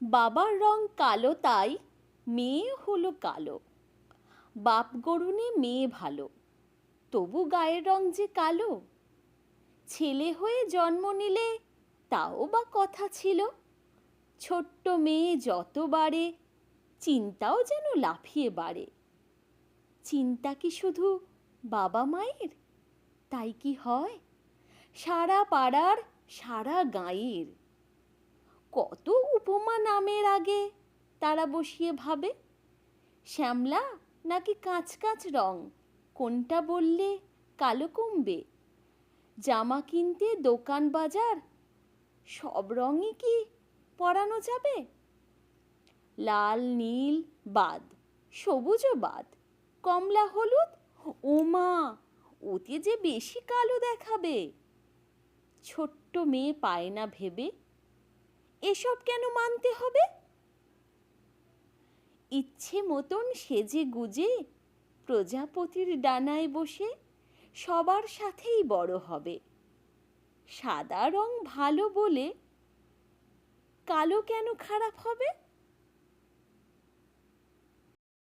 বাবার রং কালো তাই মেয়ে হলো কালো। বাপ গরুনে মেয়ে ভালো, তবু গায়ের রং যে কালো। ছেলে হয়ে জন্ম নিলে তাও বা কথা ছিল, ছোট্ট মেয়ে যত বাড়ে চিন্তাও যেন লাফিয়ে বাড়ে। চিন্তা কি শুধু বাবা মায়ের? তাই কি হয় সারা পাড়ার, সারা গাঁয়ের? কত উপমা নামের আগে তারা বসিয়ে ভাবে, শ্যামলা নাকি কাঁচ কাঁচ রং, কোনটা বললে কালো কমবে? জামা কিনতে দোকান বাজার সব রঙই কি পরানো যাবে? লাল নীল বাদ, সবুজও বাদ, কমলা হলুদ ওমা, ওতে যে বেশি কালো দেখাবে। ছোট্ট মেয়ে পায় না ভেবে, এসব কেন মানতে হবে? ইচ্ছে মতন সেজে গুজে প্রজাপতির ডানায় বসে সবার সাথেই বড় হবে। সাদা রং ভালো বলে কালো কেন খারাপ হবে?